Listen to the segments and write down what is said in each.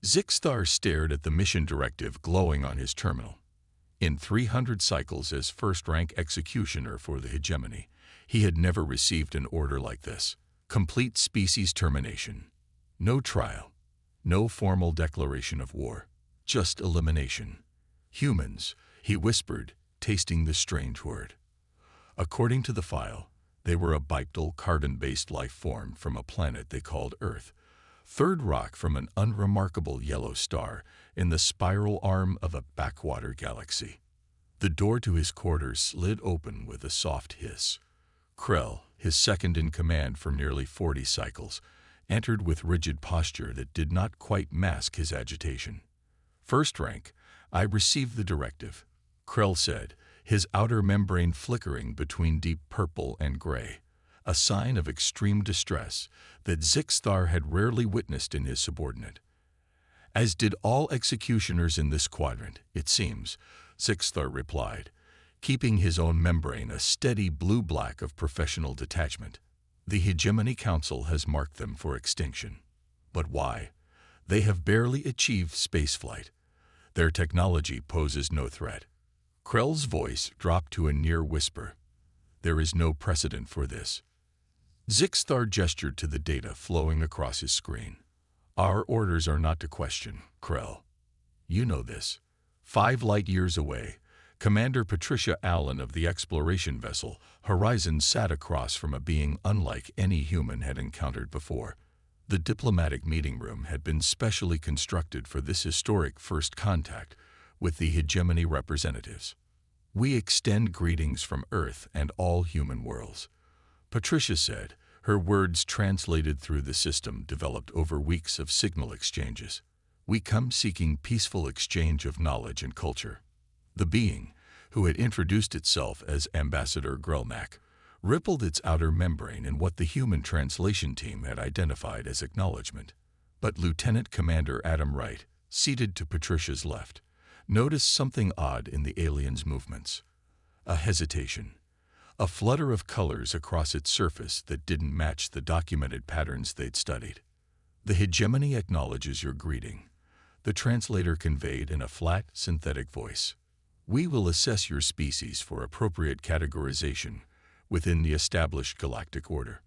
Zixstar stared at the mission directive glowing on his terminal. In 300 cycles as first-rank executioner for the hegemony, he had never received an order like this. Complete species termination. No trial. No formal declaration of war. Just elimination. Humans, he whispered, tasting the strange word. According to the file, they were a bipedal carbon-based life form from a planet they called Earth, third rock from an unremarkable yellow star in the spiral arm of a backwater galaxy. The door to his quarters slid open with a soft hiss. Krell, his second-in-command for nearly 40 cycles, entered with rigid posture that did not quite mask his agitation. "First rank, I received the directive," Krell said, his outer membrane flickering between deep purple and gray, a sign of extreme distress that Zixstar had rarely witnessed in his subordinate. "As did all executioners in this quadrant, it seems," Zixstar replied, keeping his own membrane a steady blue-black of professional detachment. "The Hegemony Council has marked them for extinction. But why? They have barely achieved spaceflight. Their technology poses no threat." Krell's voice dropped to a near whisper. "There is no precedent for this." Zixstar gestured to the data flowing across his screen. "Our orders are not to question, Krell. You know this. 5 light-years away, Commander Patricia Allen of the exploration vessel Horizon sat across from a being unlike any human had encountered before. The diplomatic meeting room had been specially constructed for this historic first contact with the hegemony representatives. "We extend greetings from Earth and all human worlds," Patricia said, her words translated through the system developed over weeks of signal exchanges. "We come seeking peaceful exchange of knowledge and culture." The being, who had introduced itself as Ambassador Grelnak, rippled its outer membrane in what the human translation team had identified as acknowledgement. But Lieutenant Commander Adam Wright, seated to Patricia's left, noticed something odd in the alien's movements. A hesitation. A flutter of colors across its surface that didn't match the documented patterns they'd studied. "The hegemony acknowledges your greeting," the translator conveyed in a flat, synthetic voice. "We will assess your species for appropriate categorization within the established galactic order."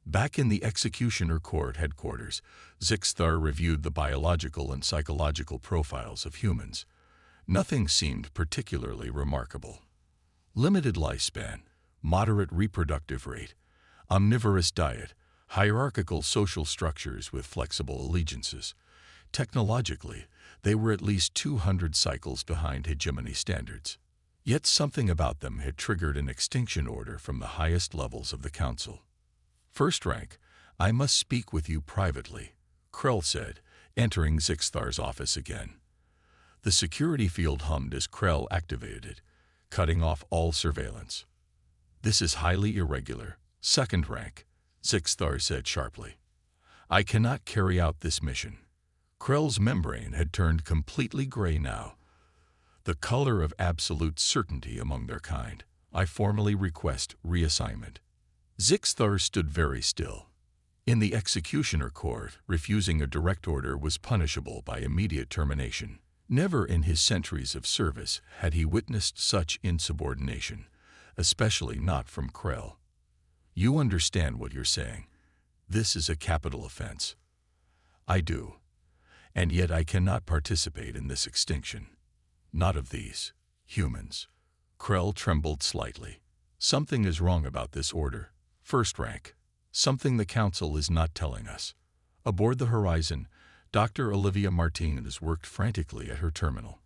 Back in the Executioner Court headquarters, Zixstar reviewed the biological and psychological profiles of humans. Nothing seemed particularly remarkable. Limited lifespan, moderate reproductive rate, omnivorous diet, hierarchical social structures with flexible allegiances. Technologically, they were at least 200 cycles behind hegemony standards. Yet something about them had triggered an extinction order from the highest levels of the Council. "First rank, I must speak with you privately," Krell said, entering Zixstar's office again. The security field hummed as Krell activated it, cutting off all surveillance. "This is highly irregular, second rank," Zixstar said sharply. "I cannot carry out this mission." Krell's membrane had turned completely gray now, the color of absolute certainty among their kind. "I formally request reassignment." Zixstar stood very still. In the Executioner Court, refusing a direct order was punishable by immediate termination. Never in his centuries of service had he witnessed such insubordination, especially not from Krell. "You understand what you're saying. This is a capital offense." "I do. And yet I cannot participate in this extinction. Not of these humans." Krell trembled slightly. "Something is wrong about this order, first rank. Something the Council is not telling us." Aboard the Horizon, Dr. Olivia Martinez worked frantically at her terminal.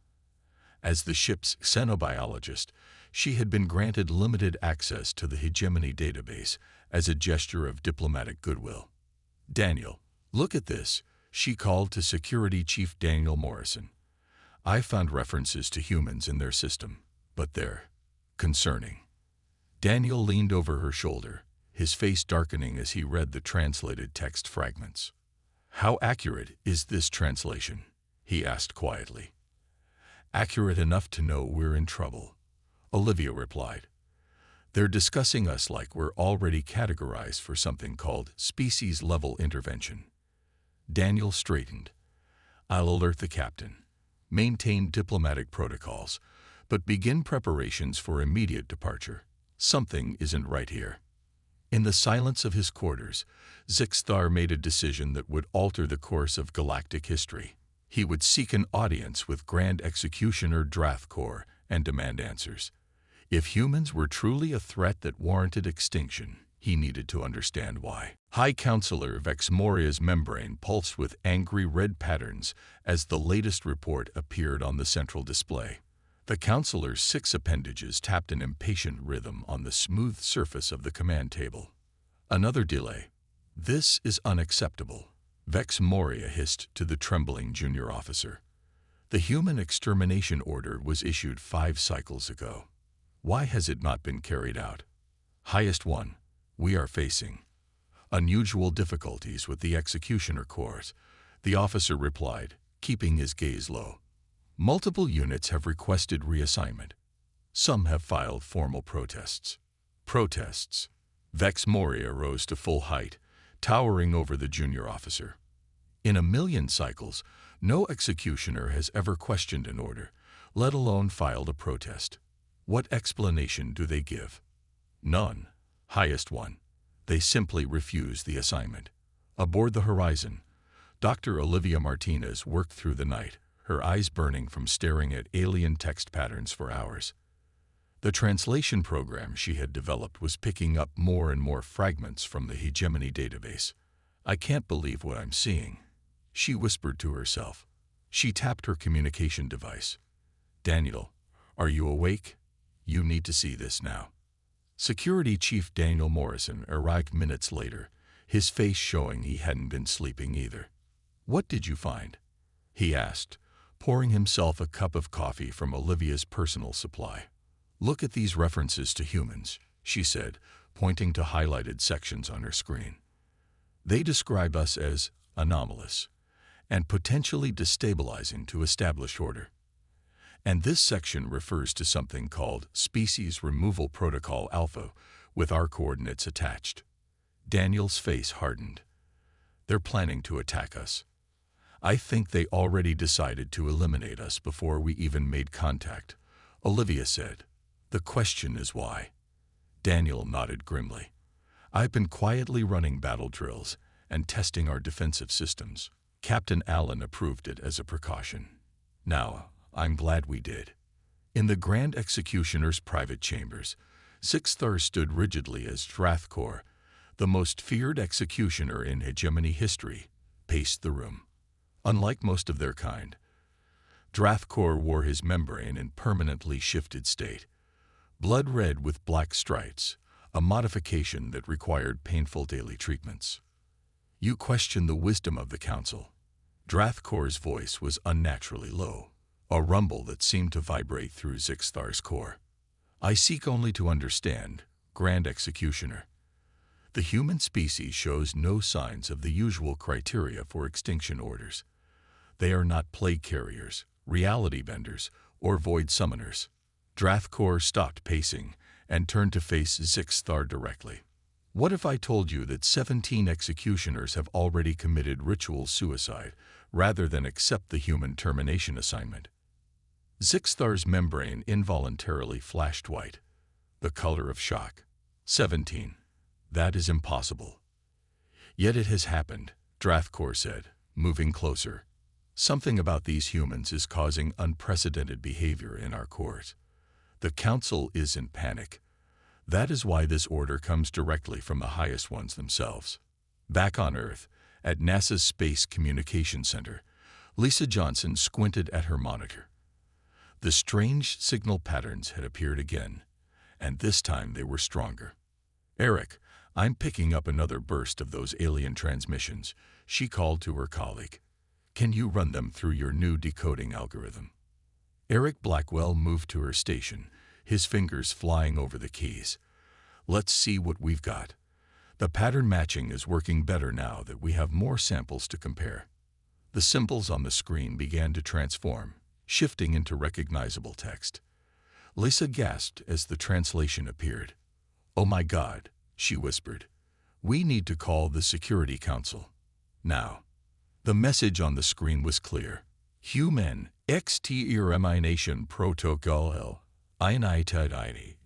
As the ship's xenobiologist, she had been granted limited access to the hegemony database as a gesture of diplomatic goodwill. "Daniel, look at this," she called to Security Chief Daniel Morrison. "I found references to humans in their system, but they're concerning." Daniel leaned over her shoulder, his face darkening as he read the translated text fragments. "How accurate is this translation?" he asked quietly. "Accurate enough to know we're in trouble," Olivia replied. "They're discussing us like we're already categorized for something called species-level intervention." Daniel straightened. I'll alert the captain. Maintain diplomatic protocols, but begin preparations for immediate departure. Something isn't right here. In the silence of his quarters, Zixthar made a decision that would alter the course of galactic history. He would seek an audience with Grand Executioner Drathkor and demand answers. If humans were truly a threat that warranted extinction, he needed to understand why. High Counselor Vexmoria's membrane pulsed with angry red patterns as the latest report appeared on the central display. The counselor's 6 appendages tapped an impatient rhythm on the smooth surface of the command table. Another delay. This is unacceptable, Vexmoria hissed to the trembling junior officer. The human extermination order was issued 5 cycles ago. Why has it not been carried out? Highest one, we are facing unusual difficulties with the executioner corps, the officer replied, keeping his gaze low. Multiple units have requested reassignment. Some have filed formal protests. Protests. Vexmoria rose to full height, towering over the junior officer. In a million cycles, no executioner has ever questioned an order, let alone filed a protest. What explanation do they give? None. Highest one. They simply refuse the assignment. Aboard the Horizon, Dr. Olivia Martinez worked through the night, her eyes burning from staring at alien text patterns for hours. The translation program she had developed was picking up more and more fragments from the hegemony database. I can't believe what I'm seeing, she whispered to herself. She tapped her communication device. Daniel, are you awake? You need to see this now. Security Chief Daniel Morrison arrived minutes later, his face showing he hadn't been sleeping either. What did you find? He asked, pouring himself a cup of coffee from Olivia's personal supply. Look at these references to humans, she said, pointing to highlighted sections on her screen. They describe us as anomalous and potentially destabilizing to established order. And this section refers to something called Species Removal Protocol Alpha, with our coordinates attached. Daniel's face hardened. They're planning to attack us. I think they already decided to eliminate us before we even made contact, Olivia said. The question is why? Daniel nodded grimly. I've been quietly running battle drills and testing our defensive systems. Captain Allen approved it as a precaution. Now, I'm glad we did. In the Grand Executioner's private chambers, Zixthar stood rigidly as Drathkor, the most feared executioner in hegemony history, paced the room. Unlike most of their kind, Drathkor wore his membrane in permanently shifted state, blood red with black stripes, a modification that required painful daily treatments. You question the wisdom of the council. Drathkor's voice was unnaturally low, a rumble that seemed to vibrate through Zixthar's core. I seek only to understand, Grand Executioner. The human species shows no signs of the usual criteria for extinction orders. They are not plague carriers, reality benders, or void summoners. Drathkor stopped pacing and turned to face Zixthar directly. What if I told you that 17 executioners have already committed ritual suicide rather than accept the human termination assignment? Zixthar's membrane involuntarily flashed white, the color of shock. 17. That is impossible. Yet it has happened, Drathkor said, moving closer. Something about these humans is causing unprecedented behavior in our court. The Council is in panic. That is why this order comes directly from the highest ones themselves. Back on Earth, at NASA's Space Communication Center, Lisa Johnson squinted at her monitor. The strange signal patterns had appeared again, and this time they were stronger. Eric, I'm picking up another burst of those alien transmissions, she called to her colleague. Can you run them through your new decoding algorithm? Eric Blackwell moved to her station, his fingers flying over the keys. Let's see what we've got. The pattern matching is working better now that we have more samples to compare. The symbols on the screen began to transform, shifting into recognizable text. Lisa gasped as the translation appeared. Oh my God, she whispered. We need to call the Security Council. Now. The message on the screen was clear. Human extermination protocol Initidini.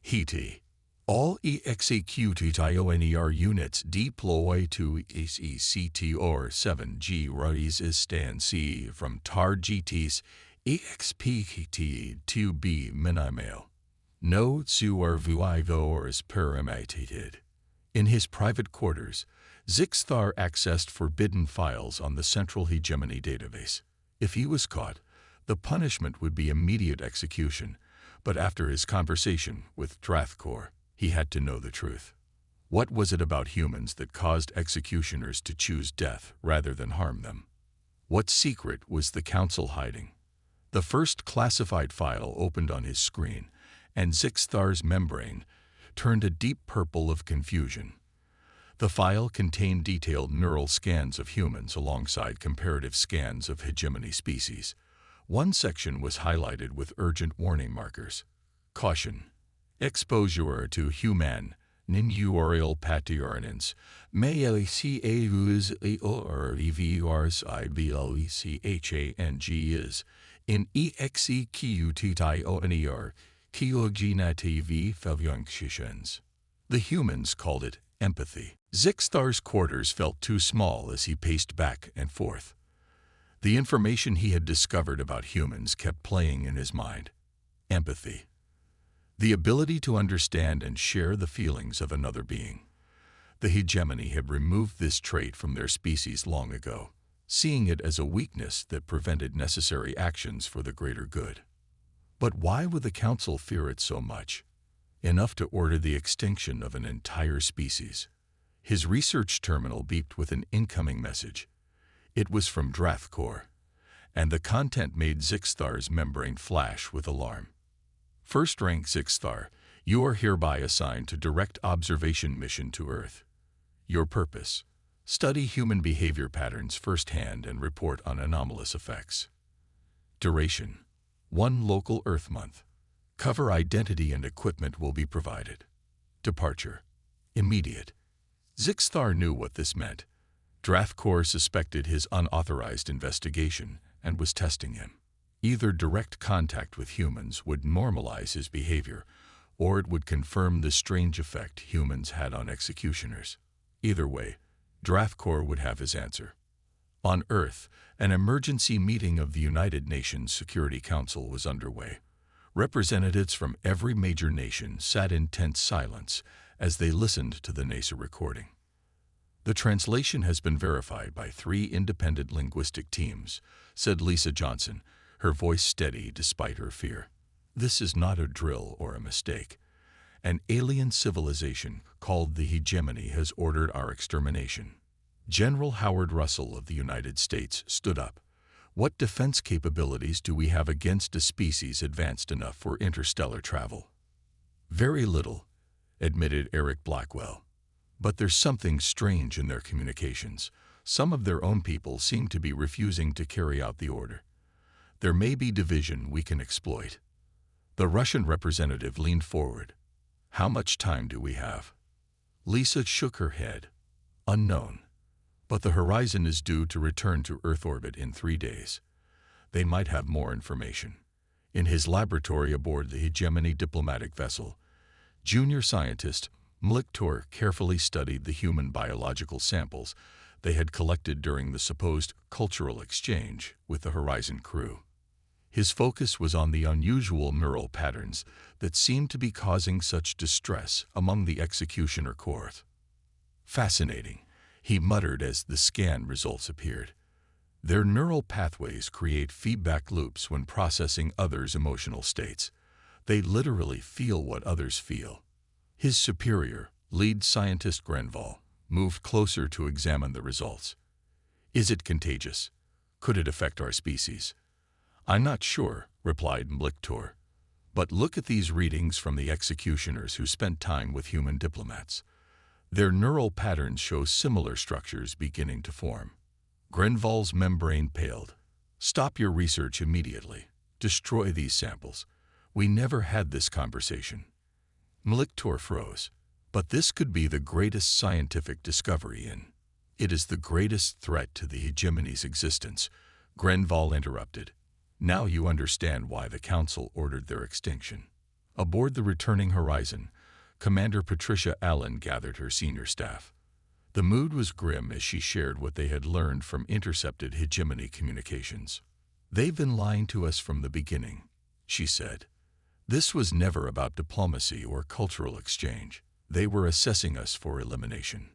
Hiti. All executioner units deploy to SECTOR 7G Ruiz Stan C from TAR GTs EXPT to B Minimail. No supervisors permitted. In his private quarters, Zixthar accessed forbidden files on the Central Hegemony database. If he was caught, the punishment would be immediate execution, but after his conversation with Drathkor, he had to know the truth. What was it about humans that caused executioners to choose death rather than harm them? What secret was the Council hiding? The first classified file opened on his screen, and Zixthar's membrane turned a deep purple of confusion. The file contained detailed neural scans of humans alongside comparative scans of hegemony species. One section was highlighted with urgent warning markers. Caution. Exposure to human ninurarial pathogenians may cause or EVRs IBLECHANG in executioner cognitive functions. The humans called it empathy. Zixthar's quarters felt too small as he paced back and forth. The information he had discovered about humans kept playing in his mind. Empathy. The ability to understand and share the feelings of another being. The hegemony had removed this trait from their species long ago, seeing it as a weakness that prevented necessary actions for the greater good. But why would the Council fear it so much? Enough to order the extinction of an entire species. His research terminal beeped with an incoming message. It was from Drathkor, and the content made Zixthar's membrane flash with alarm. First rank Zixthar, you are hereby assigned to direct observation mission to Earth. Your purpose: study human behavior patterns firsthand and report on anomalous effects. Duration: 1 local Earth month. Cover identity and equipment will be provided. Departure: immediate. Zixthar knew what this meant. Drathkor suspected his unauthorized investigation and was testing him. Either direct contact with humans would normalize his behavior, or it would confirm the strange effect humans had on executioners. Either way, Drathkor would have his answer. On Earth, an emergency meeting of the United Nations Security Council was underway. Representatives from every major nation sat in tense silence as they listened to the NASA recording. The translation has been verified by 3 independent linguistic teams, said Lisa Johnson, her voice steady despite her fear. This is not a drill or a mistake. An alien civilization called the Hegemony has ordered our extermination. General Howard Russell of the United States stood up. What defense capabilities do we have against a species advanced enough for interstellar travel? Very little, admitted Eric Blackwell. But there's something strange in their communications. Some of their own people seem to be refusing to carry out the order. There may be division we can exploit. The Russian representative leaned forward. How much time do we have? Lisa shook her head. Unknown. But the Horizon is due to return to Earth orbit in 3 days. They might have more information. In his laboratory aboard the Hegemony diplomatic vessel, junior scientist Mliktor carefully studied the human biological samples they had collected during the supposed cultural exchange with the Horizon crew. His focus was on the unusual neural patterns that seemed to be causing such distress among the executioner cohort. Fascinating, he muttered as the scan results appeared. Their neural pathways create feedback loops when processing others' emotional states. They literally feel what others feel. His superior, lead scientist Grenval, moved closer to examine the results. Is it contagious? Could it affect our species? I'm not sure, replied Mliktor. But look at these readings from the executioners who spent time with human diplomats. Their neural patterns show similar structures beginning to form. Grenval's membrane paled. Stop your research immediately. Destroy these samples. We never had this conversation. Mliktor froze. But this could be the greatest scientific discovery in. It is the greatest threat to the hegemony's existence. Grenval interrupted. Now you understand why the Council ordered their extinction. Aboard the returning Horizon, Commander Patricia Allen gathered her senior staff. The mood was grim as she shared what they had learned from intercepted hegemony communications. "They've been lying to us from the beginning," she said. "This was never about diplomacy or cultural exchange. They were assessing us for elimination."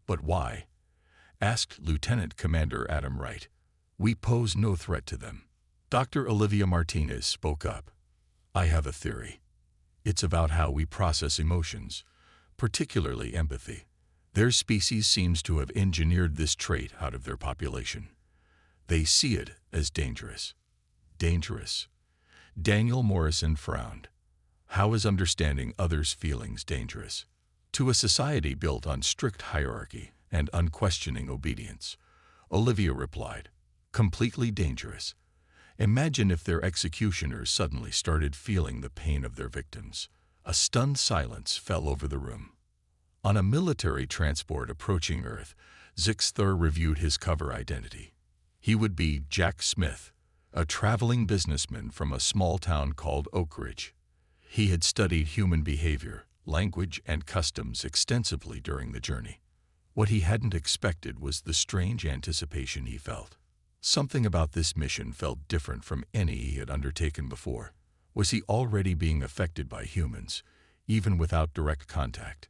"But why?" asked Lieutenant Commander Adam Wright. "We pose no threat to them." Dr. Olivia Martinez spoke up. "I have a theory. It's about how we process emotions, particularly empathy. Their species seems to have engineered this trait out of their population. They see it as dangerous." "Dangerous?" Daniel Morrison frowned. "How is understanding others' feelings dangerous?" "To a society built on strict hierarchy and unquestioning obedience," Olivia replied. "Completely dangerous. Imagine if their executioners suddenly started feeling the pain of their victims." A stunned silence fell over the room. On a military transport approaching Earth, Zixthar reviewed his cover identity. He would be Jack Smith, a traveling businessman from a small town called Oak Ridge. He had studied human behavior, language, and customs extensively during the journey. What he hadn't expected was the strange anticipation he felt. Something about this mission felt different from any he had undertaken before. Was he already being affected by humans, even without direct contact?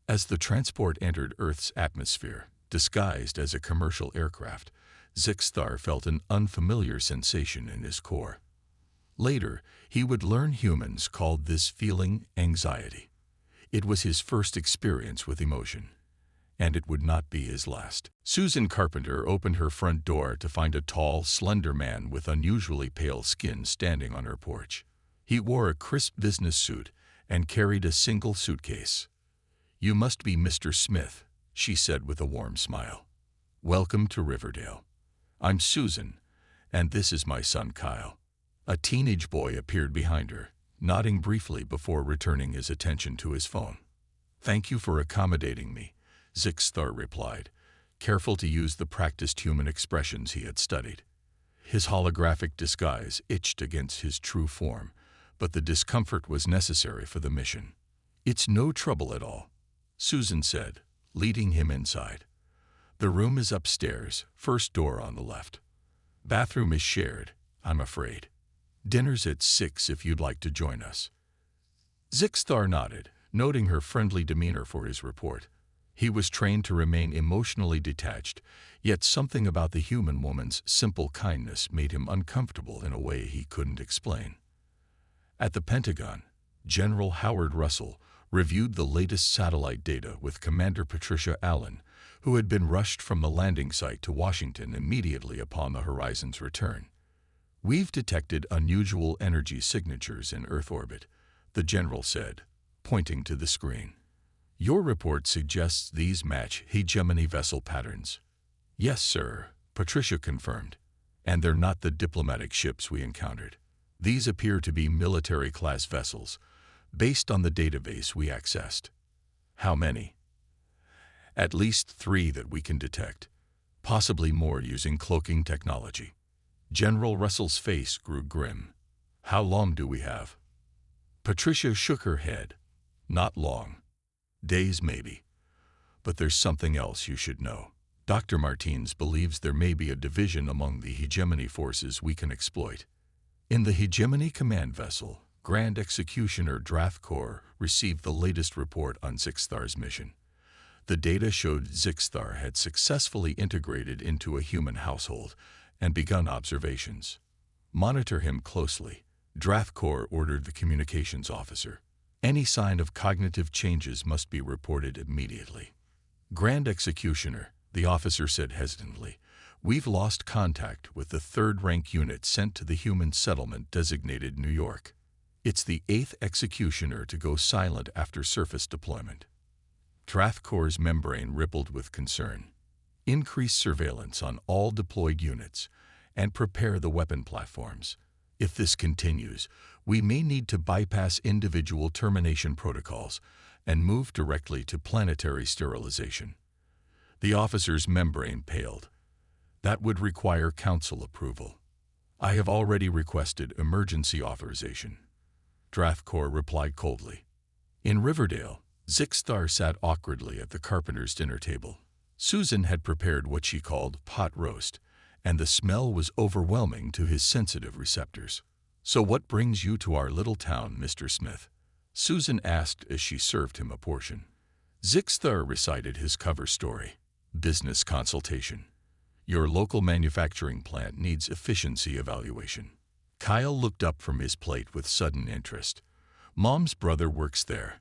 As the transport entered Earth's atmosphere, disguised as a commercial aircraft, Zixthar felt an unfamiliar sensation in his core. Later, he would learn humans called this feeling anxiety. It was his first experience with emotion, and it would not be his last. Susan Carpenter opened her front door to find a tall, slender man with unusually pale skin standing on her porch. He wore a crisp business suit and carried a single suitcase. "You must be Mr. Smith," she said with a warm smile. "Welcome to Riverdale. I'm Susan, and this is my son Kyle." A teenage boy appeared behind her, nodding briefly before returning his attention to his phone. "Thank you for accommodating me," Zixthar replied, careful to use the practiced human expressions he had studied. His holographic disguise itched against his true form, but the discomfort was necessary for the mission. "It's no trouble at all," Susan said, leading him inside. "The room is upstairs, first door on the left. Bathroom is shared, I'm afraid. Dinner's at 6 if you'd like to join us." Zixthar nodded, noting her friendly demeanor for his report. He was trained to remain emotionally detached, yet something about the human woman's simple kindness made him uncomfortable in a way he couldn't explain. At the Pentagon, General Howard Russell reviewed the latest satellite data with Commander Patricia Allen, who had been rushed from the landing site to Washington immediately upon the Horizon's return. "We've detected unusual energy signatures in Earth orbit," the general said, pointing to the screen. "Your report suggests these match hegemony vessel patterns." "Yes, sir," Patricia confirmed. "And they're not the diplomatic ships we encountered. These appear to be military-class vessels, based on the database we accessed." "How many?" "At least 3 that we can detect, possibly more using cloaking technology." General Russell's face grew grim. "How long do we have?" Patricia shook her head. "Not long. Days maybe. But there's something else you should know. Dr. Martins believes there may be a division among the hegemony forces we can exploit. In the hegemony command vessel, Grand Executioner Drathkor received the latest report on Zixthar's mission. The data showed Zixthar had successfully integrated into a human household and begun observations. "Monitor him closely," Drathkor ordered the communications officer. "Any sign of cognitive changes must be reported immediately." "Grand Executioner," the officer said hesitantly, "we've lost contact with the third-rank unit sent to the human settlement designated New York. It's the 8th Executioner to go silent after surface deployment." Drathkor's membrane rippled with concern. "Increase surveillance on all deployed units and prepare the weapon platforms. If this continues, we may need to bypass individual termination protocols and move directly to planetary sterilization." The officer's membrane paled. That would require council approval. I have already requested emergency authorization. Drathkor replied coldly. In Riverdale, Zixthar sat awkwardly at the carpenter's dinner table. Susan had prepared what she called pot roast, and the smell was overwhelming to his sensitive receptors. "So what brings you to our little town, Mr. Smith?" Susan asked as she served him a portion. Zixthar recited his cover story. Business consultation. Your local manufacturing plant needs efficiency evaluation. Kyle looked up from his plate with sudden interest. Mom's brother works there.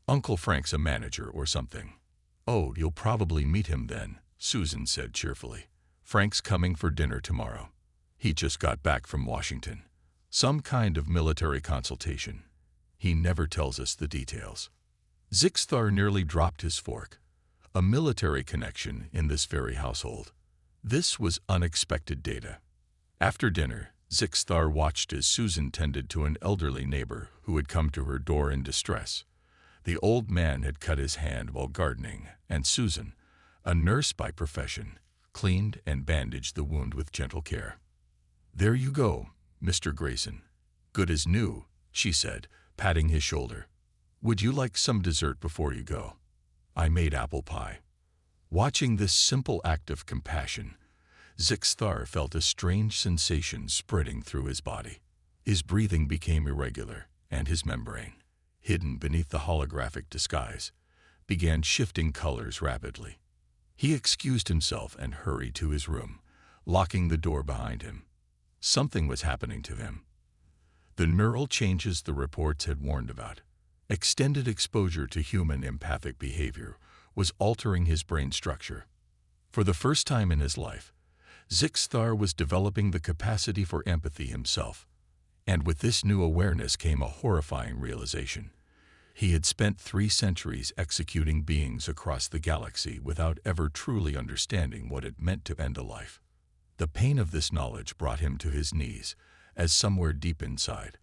Uncle Frank's a manager or something. Oh, you'll probably meet him then, Susan said cheerfully. Frank's coming for dinner tomorrow. He just got back from Washington. Some kind of military consultation. He never tells us the details. Zixthar nearly dropped his fork. A military connection in this very household. This was unexpected data. After dinner, Zixthar watched as Susan tended to an elderly neighbor who had come to her door in distress. The old man had cut his hand while gardening, and Susan, a nurse by profession, cleaned and bandaged the wound with gentle care. "There you go, Mr. Grayson. Good as new," she said, patting his shoulder. "Would you like some dessert before you go? I made apple pie." Watching this simple act of compassion, Zixthar felt a strange sensation spreading through his body. His breathing became irregular, and his membrane, hidden beneath the holographic disguise, began shifting colors rapidly. He excused himself and hurried to his room, locking the door behind him. Something was happening to him. The neural changes the reports had warned about. Extended exposure to human empathic behavior was altering his brain structure. For the first time in his life, Zixthar was developing the capacity for empathy himself. And with this new awareness came a horrifying realization. He had spent 3 centuries executing beings across the galaxy without ever truly understanding what it meant to end a life. The pain of this knowledge brought him to his knees, as somewhere deep inside,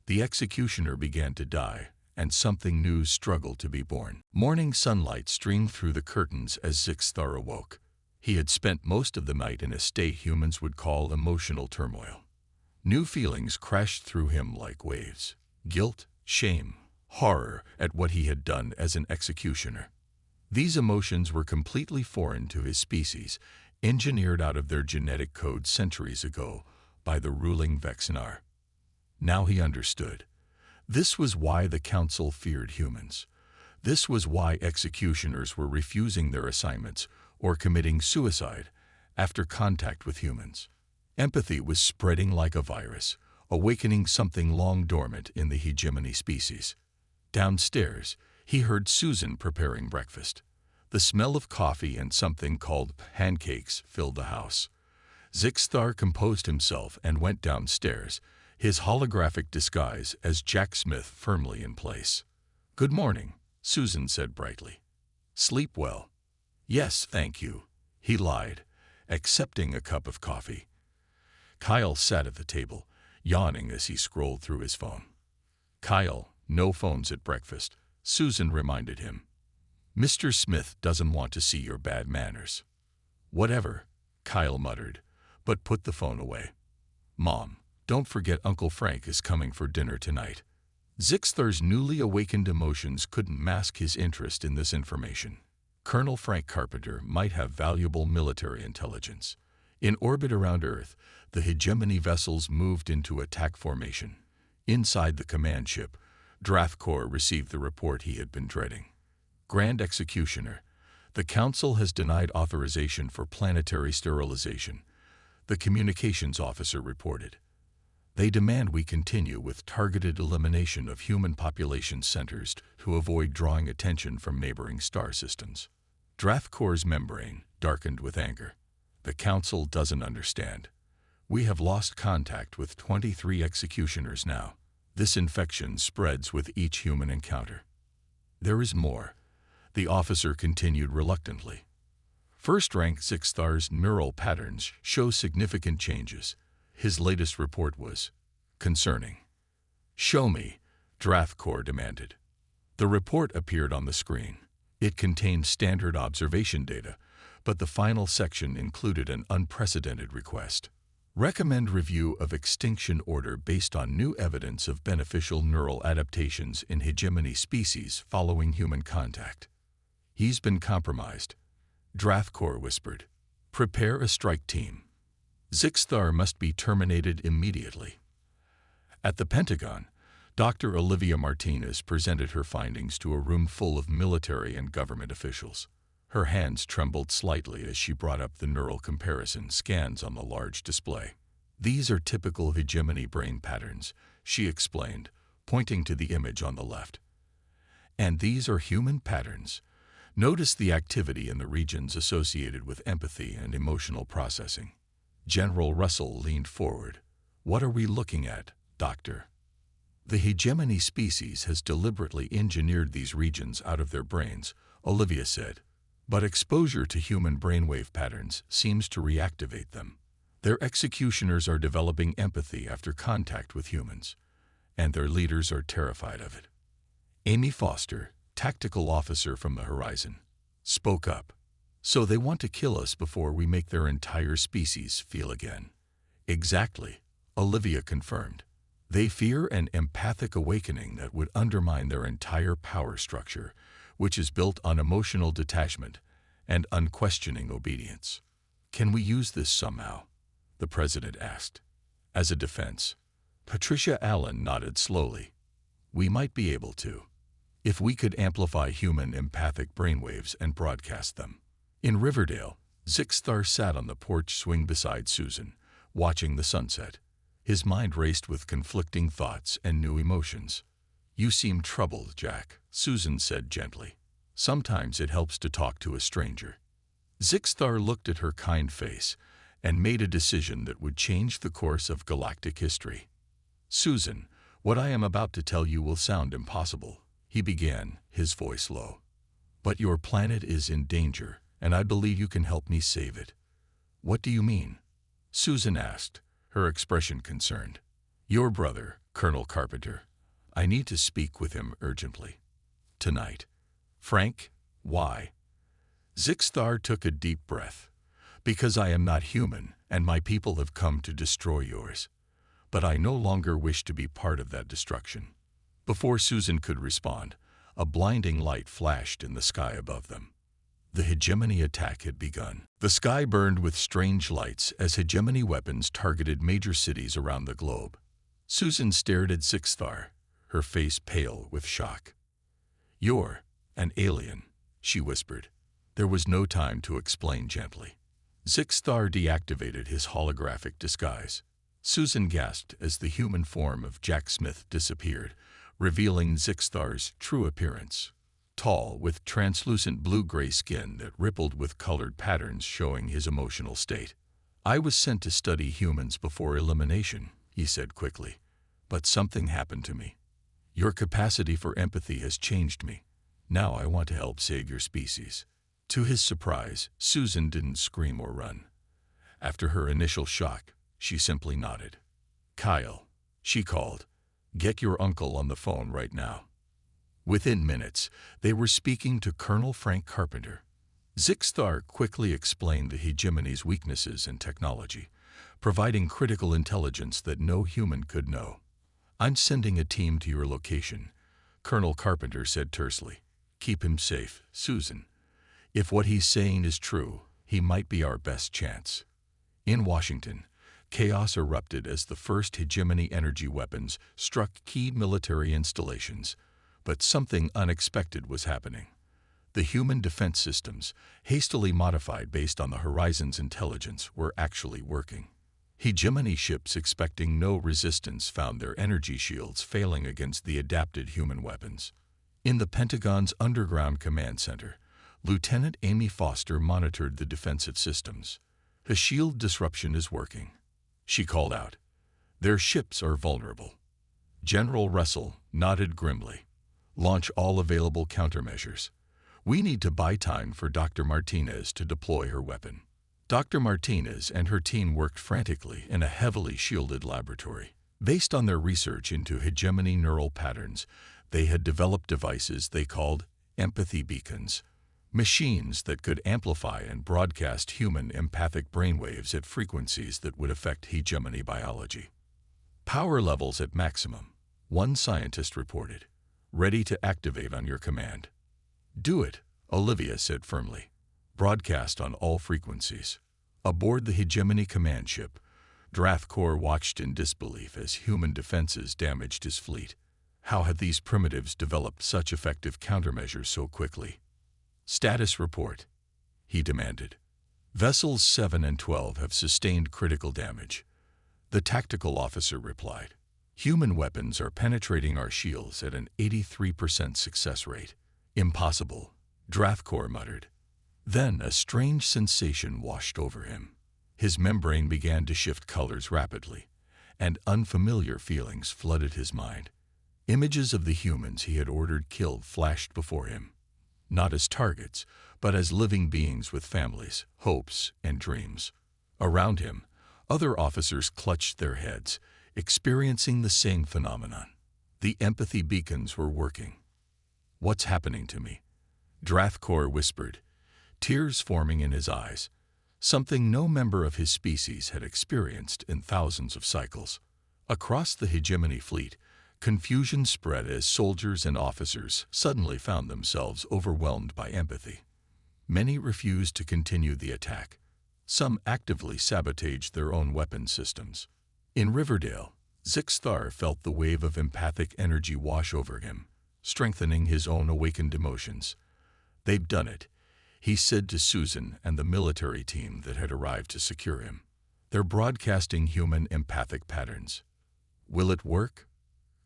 the executioner began to die, and something new struggled to be born. Morning sunlight streamed through the curtains as Zixthar awoke. He had spent most of the night in a state humans would call emotional turmoil. New feelings crashed through him like waves. Guilt, shame, horror at what he had done as an executioner. These emotions were completely foreign to his species, engineered out of their genetic code centuries ago by the ruling Vexenar. Now he understood. This was why the Council feared humans. This was why executioners were refusing their assignments or committing suicide after contact with humans. Empathy was spreading like a virus, awakening something long dormant in the hegemony species. Downstairs, he heard Susan preparing breakfast. The smell of coffee and something called pancakes filled the house. Zixthar composed himself and went downstairs, his holographic disguise as Jack Smith firmly in place. "Good morning," Susan said brightly. "Sleep well?" "Yes, thank you," he lied, accepting a cup of coffee. Kyle sat at the table, yawning as he scrolled through his phone. "Kyle, no phones at breakfast," Susan reminded him. "Mr. Smith doesn't want to see your bad manners." "Whatever," Kyle muttered, but put the phone away. "Mom, don't forget Uncle Frank is coming for dinner tonight." Zixthar's newly awakened emotions couldn't mask his interest in this information. Colonel Frank Carpenter might have valuable military intelligence. In orbit around Earth, the hegemony vessels moved into attack formation. Inside the command ship, Drathkor received the report he had been dreading. "Grand Executioner, the Council has denied authorization for planetary sterilization," the communications officer reported. "They demand we continue with targeted elimination of human population centers to avoid drawing attention from neighboring star systems." Drathkor's membrane darkened with anger. "The Council doesn't understand. We have lost contact with 23 executioners now. This infection spreads with each human encounter." "There is more," the officer continued reluctantly. First-rank Zixthar's neural patterns show significant changes. His latest report was concerning. "Show me," Drathkor demanded. The report appeared on the screen. It contained standard observation data, but the final section included an unprecedented request. Recommend review of extinction order based on new evidence of beneficial neural adaptations in hegemony species following human contact. He's been compromised, Drathkor whispered. Prepare a strike team. Zixthar must be terminated immediately. At the Pentagon, Dr. Olivia Martinez presented her findings to a room full of military and government officials. Her hands trembled slightly as she brought up the neural comparison scans on the large display. These are typical hegemony brain patterns, she explained, pointing to the image on the left. And these are human patterns. Notice the activity in the regions associated with empathy and emotional processing. General Russell leaned forward. What are we looking at, Doctor? The hegemony species has deliberately engineered these regions out of their brains, Olivia said. But exposure to human brainwave patterns seems to reactivate them. Their executioners are developing empathy after contact with humans, and their leaders are terrified of it. Amy Foster, tactical officer from the Horizon, spoke up. So they want to kill us before we make their entire species feel again. Exactly, Olivia confirmed. They fear an empathic awakening that would undermine their entire power structure, which is built on emotional detachment and unquestioning obedience. Can we use this somehow? The president asked. As a defense, Patricia Allen nodded slowly. We might be able to, if we could amplify human empathic brainwaves and broadcast them. In Riverdale, Zixthar sat on the porch swing beside Susan, watching the sunset. His mind raced with conflicting thoughts and new emotions. You seem troubled, Jack, Susan said gently. Sometimes it helps to talk to a stranger. Zixthar looked at her kind face and made a decision that would change the course of galactic history. Susan, what I am about to tell you will sound impossible, he began, his voice low. But your planet is in danger, and I believe you can help me save it. What do you mean? Susan asked, her expression concerned. Your brother, Colonel Carpenter. I need to speak with him urgently. Tonight. Frank, why? Zixthar took a deep breath. Because I am not human, and my people have come to destroy yours. But I no longer wish to be part of that destruction. Before Susan could respond, a blinding light flashed in the sky above them. The hegemony attack had begun. The sky burned with strange lights as hegemony weapons targeted major cities around the globe. Susan stared at Zixthar, her face pale with shock. You're an alien, she whispered. There was no time to explain gently. Zixthar deactivated his holographic disguise. Susan gasped as the human form of Jack Smith disappeared, revealing Zixthar's true appearance. Tall, with translucent blue-gray skin that rippled with colored patterns showing his emotional state. I was sent to study humans before elimination, he said quickly. But something happened to me. Your capacity for empathy has changed me. Now I want to help save your species. To his surprise, Susan didn't scream or run. After her initial shock, she simply nodded. Kyle, she called. Get your uncle on the phone right now. Within minutes, they were speaking to Colonel Frank Carpenter. Zixthar quickly explained the hegemony's weaknesses and technology, providing critical intelligence that no human could know. I'm sending a team to your location, Colonel Carpenter said tersely. Keep him safe, Susan. If what he's saying is true, he might be our best chance. In Washington, chaos erupted as the first hegemony energy weapons struck key military installations. But something unexpected was happening. The human defense systems, hastily modified based on the Horizon's intelligence, were actually working. Hegemony ships expecting no resistance found their energy shields failing against the adapted human weapons. In the Pentagon's underground command center, Lieutenant Amy Foster monitored the defensive systems. The shield disruption is working, she called out. Their ships are vulnerable. General Russell nodded grimly. Launch all available countermeasures. We need to buy time for Dr. Martinez to deploy her weapon. Dr. Martinez and her team worked frantically in a heavily shielded laboratory. Based on their research into hegemony neural patterns, they had developed devices they called empathy beacons. Machines that could amplify and broadcast human empathic brainwaves at frequencies that would affect hegemony biology. Power levels at maximum, one scientist reported, ready to activate on your command. Do it, Olivia said firmly. Broadcast on all frequencies. Aboard the hegemony command ship, Drathkor watched in disbelief as human defenses damaged his fleet. How had these primitives developed such effective countermeasures so quickly? Status report, he demanded. Vessels 7 and 12 have sustained critical damage. The tactical officer replied. Human weapons are penetrating our shields at an 83% success rate. Impossible, Drathkor muttered. Then a strange sensation washed over him. His membrane began to shift colors rapidly, and unfamiliar feelings flooded his mind. Images of the humans he had ordered killed flashed before him, not as targets, but as living beings with families, hopes, and dreams. Around him, other officers clutched their heads, experiencing the same phenomenon. The empathy beacons were working. What's happening to me? Drathkor whispered, tears forming in his eyes, something no member of his species had experienced in thousands of cycles. Across the hegemony fleet, confusion spread as soldiers and officers suddenly found themselves overwhelmed by empathy. Many refused to continue the attack. Some actively sabotaged their own weapon systems. In Riverdale, Zixthar felt the wave of empathic energy wash over him, strengthening his own awakened emotions. They've done it, he said to Susan and the military team that had arrived to secure him. They're broadcasting human empathic patterns. Will it work?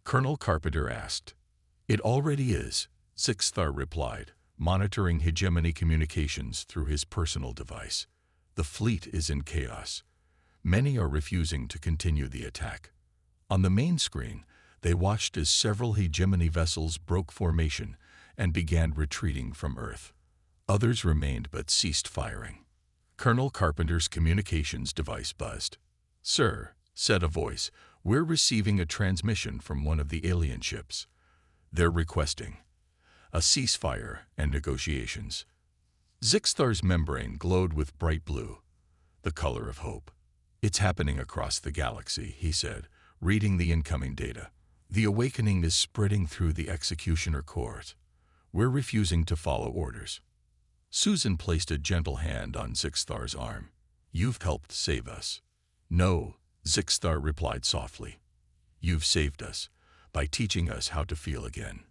Colonel Carpenter asked. It already is, Zixthar replied, monitoring hegemony communications through his personal device. The fleet is in chaos. Many are refusing to continue the attack. On the main screen, they watched as several hegemony vessels broke formation and began retreating from Earth. Others remained but ceased firing. Colonel Carpenter's communications device buzzed. Sir, said a voice, we're receiving a transmission from one of the alien ships. They're requesting a ceasefire and negotiations. Zixthar's membrane glowed with bright blue, the color of hope. It's happening across the galaxy, he said, reading the incoming data. The awakening is spreading through the executioner corps. We're refusing to follow orders. Susan placed a gentle hand on Zixthar's arm. You've helped save us. No, Zixthar replied softly. You've saved us by teaching us how to feel again.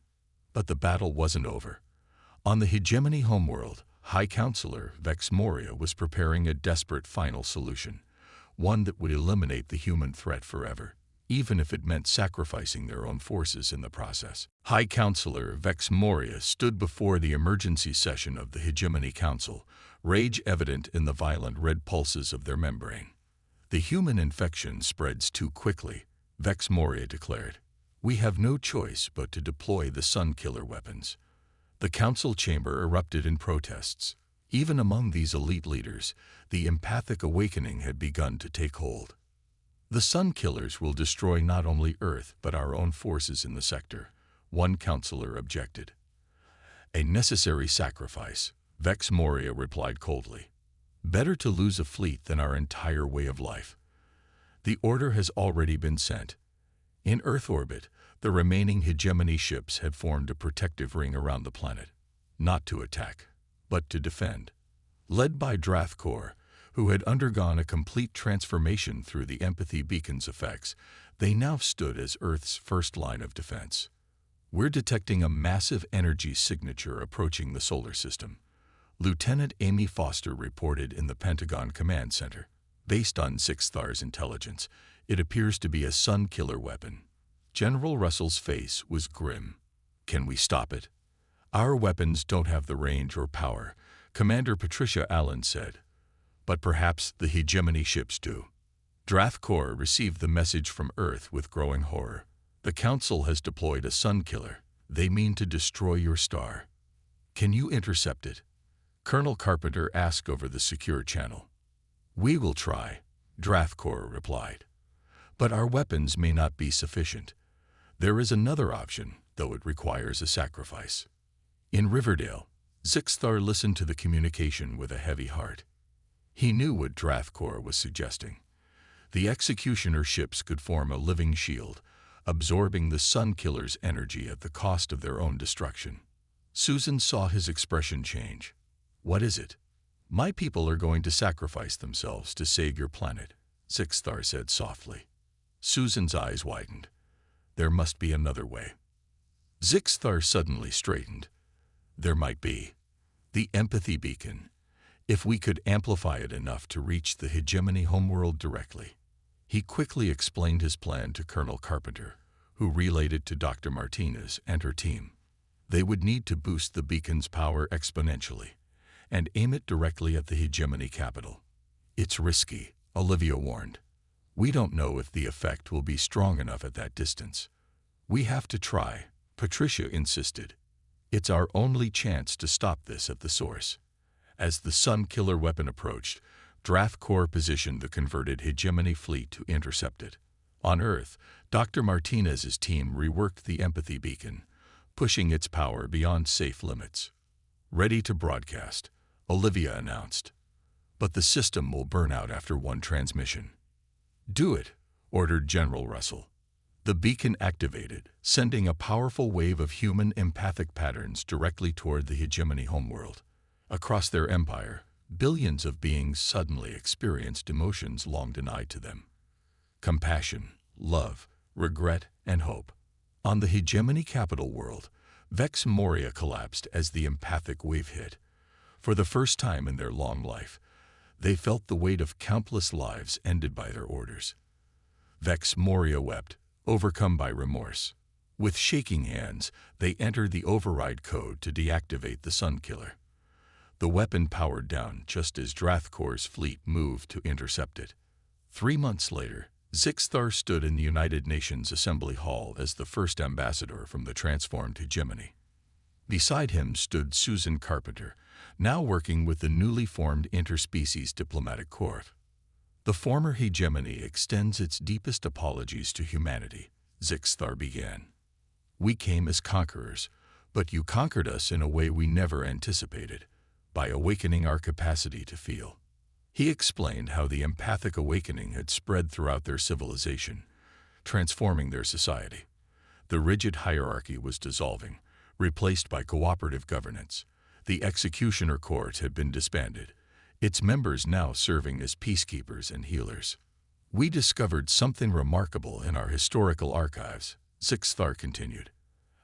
But the battle wasn't over. On the hegemony homeworld, High Counselor Vex Moria was preparing a desperate final solution, one that would eliminate the human threat forever, even if it meant sacrificing their own forces in the process. High Counselor Vex Moria stood before the emergency session of the Hegemony Council, rage evident in the violent red pulses of their membrane. The human infection spreads too quickly, Vex Moria declared. We have no choice but to deploy the Sun Killer weapons. The council chamber erupted in protests. Even among these elite leaders, the empathic awakening had begun to take hold. The Sun Killers will destroy not only Earth but our own forces in the sector, one counselor objected. A necessary sacrifice, Vex Moria replied coldly. Better to lose a fleet than our entire way of life. The order has already been sent. In Earth orbit, the remaining hegemony ships had formed a protective ring around the planet, not to attack, but to defend. Led by Drathkor, who had undergone a complete transformation through the empathy beacon's effects, they now stood as Earth's first line of defense. We're detecting a massive energy signature approaching the solar system, Lieutenant Amy Foster reported in the Pentagon Command Center. Based on Zixthar's intelligence, it appears to be a Sun Killer weapon. General Russell's face was grim. Can we stop it? Our weapons don't have the range or power, Commander Patricia Allen said. But perhaps the hegemony ships do. Drathkor received the message from Earth with growing horror. The Council has deployed a Sun Killer. They mean to destroy your star. Can you intercept it? Colonel Carpenter asked over the secure channel. We will try, Drathkor replied. But our weapons may not be sufficient. There is another option, though it requires a sacrifice. In Riverdale, Zixthar listened to the communication with a heavy heart. He knew what Drathkor was suggesting. The executioner ships could form a living shield, absorbing the Sun Killer's energy at the cost of their own destruction. Susan saw his expression change. "What is it?" "My people are going to sacrifice themselves to save your planet," Zixthar said softly. Susan's eyes widened. There must be another way. Zixthar suddenly straightened. There might be. The empathy beacon. If we could amplify it enough to reach the hegemony homeworld directly. He quickly explained his plan to Colonel Carpenter, who relayed it to Dr. Martinez and her team. They would need to boost the beacon's power exponentially and aim it directly at the hegemony capital. "It's risky," Olivia warned. "We don't know if the effect will be strong enough at that distance." "We have to try," Patricia insisted. "It's our only chance to stop this at the source." As the Sun Killer weapon approached, Drathkor positioned the converted hegemony fleet to intercept it. On Earth, Dr. Martinez's team reworked the empathy beacon, pushing its power beyond safe limits. "Ready to broadcast," Olivia announced. "But the system will burn out after one transmission." "Do it," ordered General Russell. The beacon activated, sending a powerful wave of human empathic patterns directly toward the hegemony homeworld. Across their empire, billions of beings suddenly experienced emotions long denied to them. Compassion, love, regret, and hope. On the hegemony capital world, Vex Moria collapsed as the empathic wave hit. For the first time in their long life, they felt the weight of countless lives ended by their orders. Vex Moria wept, overcome by remorse. With shaking hands, they entered the override code to deactivate the Sun Killer. The weapon powered down just as Drathkor's fleet moved to intercept it. 3 months later, Zixthar stood in the United Nations Assembly Hall as the first ambassador from the transformed hegemony. Beside him stood Susan Carpenter, now working with the newly formed Interspecies Diplomatic Corps. "The former hegemony extends its deepest apologies to humanity," Zixthar began. "We came as conquerors, but you conquered us in a way we never anticipated, by awakening our capacity to feel." He explained how the empathic awakening had spread throughout their civilization, transforming their society. The rigid hierarchy was dissolving, replaced by cooperative governance. The executioner court had been disbanded, its members now serving as peacekeepers and healers. "We discovered something remarkable in our historical archives," Zixthar continued.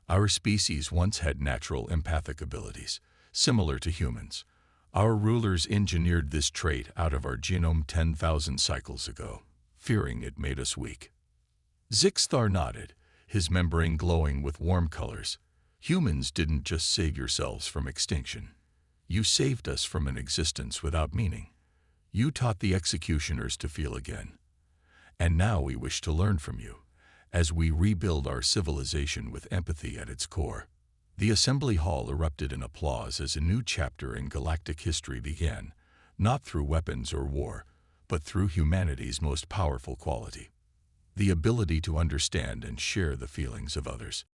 "Our species once had natural empathic abilities, similar to humans. Our rulers engineered this trait out of our genome 10,000 cycles ago, fearing it made us weak." Zixthar nodded, his membrane glowing with warm colors. "Humans didn't just save yourselves from extinction. You saved us from an existence without meaning. You taught the executioners to feel again. And now we wish to learn from you, as we rebuild our civilization with empathy at its core." The assembly hall erupted in applause as a new chapter in galactic history began, not through weapons or war, but through humanity's most powerful quality: the ability to understand and share the feelings of others.